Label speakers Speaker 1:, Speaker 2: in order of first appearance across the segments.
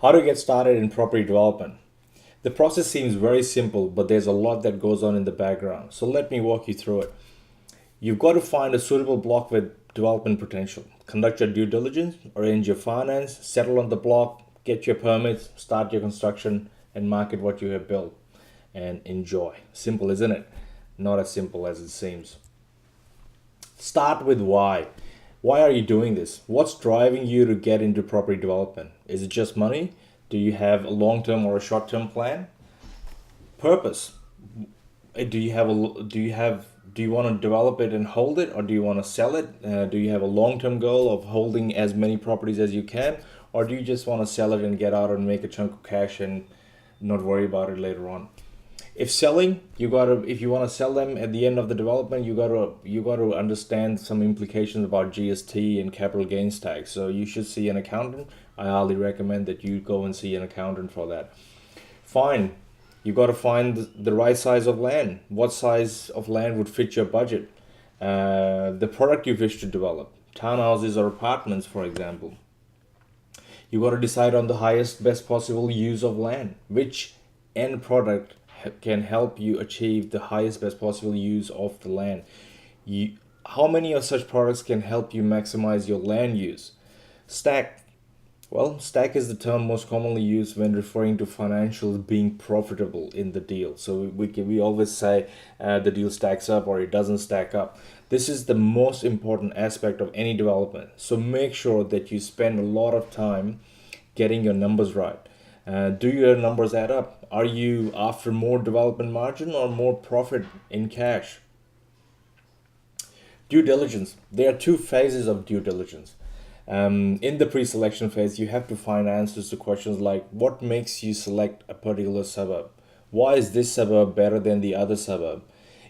Speaker 1: How to get started in property development. The process seems very simple, but there's a lot that goes on in the background. So let me walk you through it. You've got to find a suitable block with development potential. Conduct your due diligence, arrange your finance, settle on the block, get your permits, start your construction, and market what you have built. And enjoy. Simple, isn't it? Not as simple as it seems. Start with why. Why are you doing this? What's driving you to get into property development? Is it just money? Do you have a long-term or a short-term plan? Purpose. Do you want to develop it and hold it, or do you want to sell it? Do you have a long-term goal of holding as many properties as you can, or do you just want to sell it and get out and make a chunk of cash and not worry about it later on? If selling, if you want to sell them at the end of the development, you gotta understand some implications about GST and capital gains tax. So you should see an accountant. I highly recommend that you go and see an accountant for that. Fine. You got to find the right size of land. What size of land would fit your budget? The product you wish to develop. Townhouses or apartments, for example. You got to decide on the highest, best possible use of land. Which end product can help you achieve the highest, best possible use of the land? How many of such products can help you maximize your land use? Stack. Well, stack is the term most commonly used when referring to financials being profitable in the deal. So we always say the deal stacks up or it doesn't stack up. This is the most important aspect of any development. So make sure that you spend a lot of time getting your numbers right. Do your numbers add up? Are you after more development margin or more profit in cash? Due diligence. There are two phases of due diligence. In the pre-selection phase, you have to find answers to questions like what makes you select a particular suburb? Why is this suburb better than the other suburb?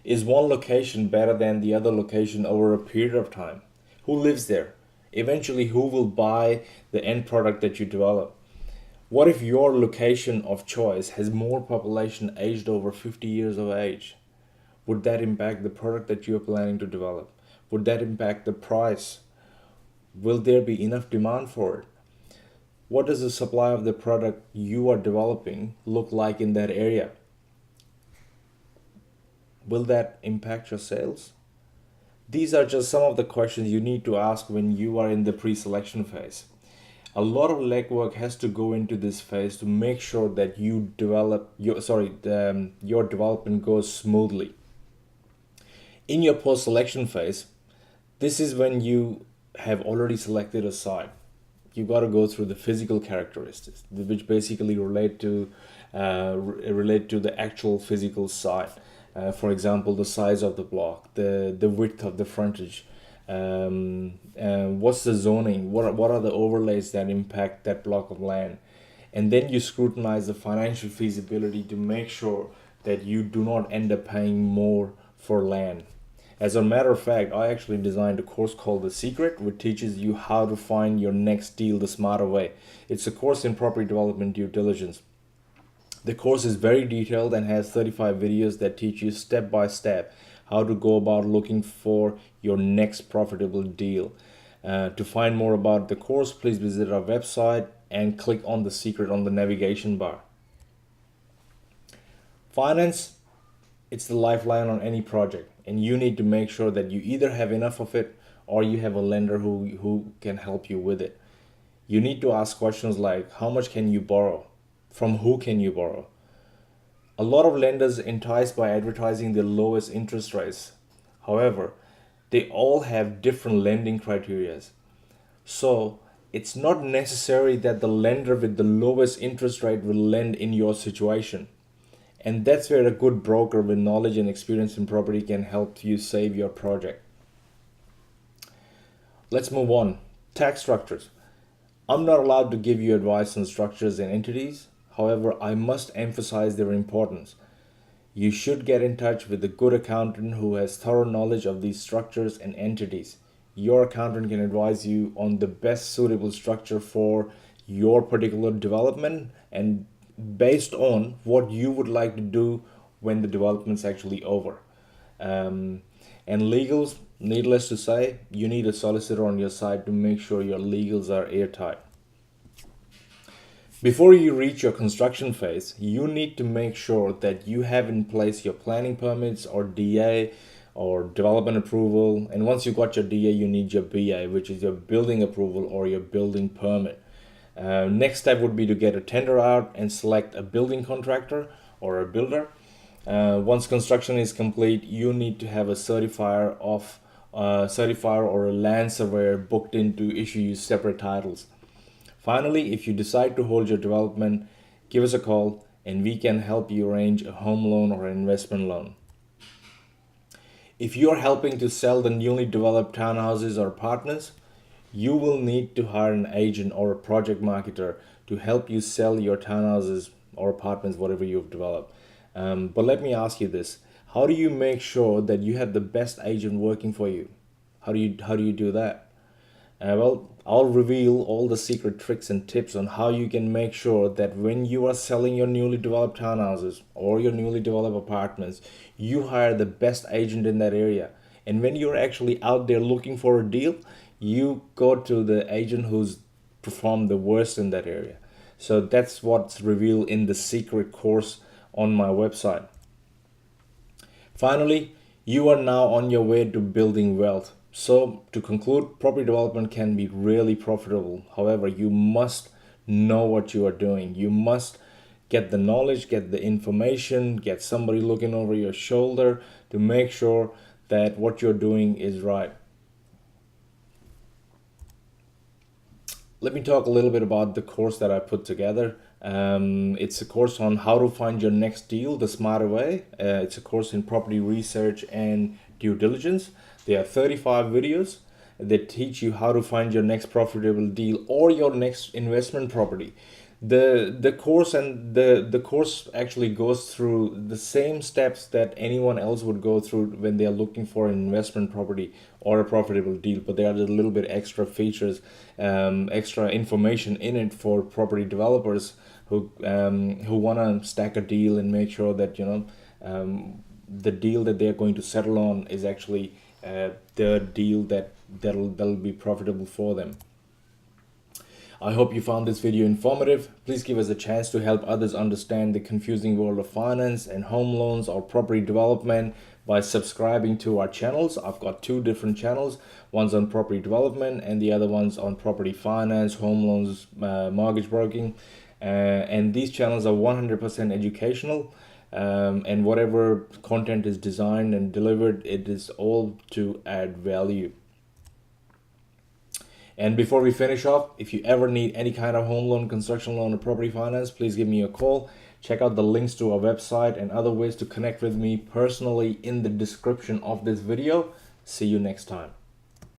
Speaker 1: Is one location better than the other location over a period of time? Who lives there? Eventually, who will buy the end product that you develop? What if your location of choice has more population aged over 50 years of age? Would that impact the product that you are planning to develop? Would that impact the price? Will there be enough demand for it? What does the supply of the product you are developing look like in that area? Will that impact your sales? These are just some of the questions you need to ask when you are in the pre-selection phase. A lot of legwork has to go into this phase to make sure that your development goes smoothly. In your post-selection phase, this is when you have already selected a site. You got to go through the physical characteristics, which basically relate to the actual physical site. For example, the size of the block, the width of the frontage, what's the zoning, what are the overlays that impact that block of land, and then you scrutinize the financial feasibility to make sure that you do not end up paying more for land. As a matter of fact, I actually designed a course called The Secret, which teaches you how to find your next deal the smarter way. It's a course in property development due diligence. The course is very detailed and has 35 videos that teach you step by step how to go about looking for your next profitable deal. To find more about the course, please visit our website and click on The Secret on the navigation bar. Finance, it's the lifeline on any project, and you need to make sure that you either have enough of it or you have a lender who can help you with it. You need to ask questions like how much can you borrow? From who can you borrow? A lot of lenders entice by advertising the lowest interest rates. However, they all have different lending criteria. So it's not necessary that the lender with the lowest interest rate will lend in your situation. And that's where a good broker with knowledge and experience in property can help you save your project. Let's move on. Tax structures. I'm not allowed to give you advice on structures and entities. However, I must emphasize their importance. You should get in touch with a good accountant who has thorough knowledge of these structures and entities. Your accountant can advise you on the best suitable structure for your particular development and based on what you would like to do when the development's actually over. And legals, needless to say, you need a solicitor on your side to make sure your legals are airtight. Before you reach your construction phase, you need to make sure that you have in place your planning permits or DA or development approval. And once you got your DA, you need your BA, which is your building approval or your building permit. Next step would be to get a tender out and select a building contractor or a builder. Once construction is complete, you need to have a certifier or a land surveyor booked in to issue you separate titles. Finally, if you decide to hold your development, give us a call and we can help you arrange a home loan or an investment loan. If you are helping to sell the newly developed townhouses or apartments, you will need to hire an agent or a project marketer to help you sell your townhouses or apartments, whatever you've developed. But let me ask you this: how do you make sure that you have the best agent working for you? How do you do that? Well, I'll reveal all the secret tricks and tips on how you can make sure that when you are selling your newly developed townhouses or your newly developed apartments, you hire the best agent in that area. And when you're actually out there looking for a deal, you go to the agent who's performed the worst in that area. So that's what's revealed in the secret course on my website. Finally, you are now on your way to building wealth. So to conclude, property development can be really profitable. However, you must know what you are doing. You must get the knowledge, get the information, get somebody looking over your shoulder to make sure that what you're doing is right. Let me talk a little bit about the course that I put together. It's a course on how to find your next deal the smarter way. It's a course in property research and due diligence. There are 35 videos that teach you how to find your next profitable deal or your next investment property. The course actually goes through the same steps that anyone else would go through when they are looking for an investment property or a profitable deal, but there are a little bit extra features, extra information in it for property developers who want to stack a deal and make sure that the deal that they're going to settle on is actually the deal that'll be profitable for them. I hope you found this video informative. Please give us a chance to help others understand the confusing world of finance and home loans or property development by subscribing to our channels. I've got two different channels. One's on property development and the other one's on property finance, home loans, mortgage broking. And these channels are 100% educational. And whatever content is designed and delivered, it is all to add value. And before we finish off, if you ever need any kind of home loan, construction loan, or property finance, please give me a call. Check out the links to our website and other ways to connect with me personally in the description of this video. See you next time.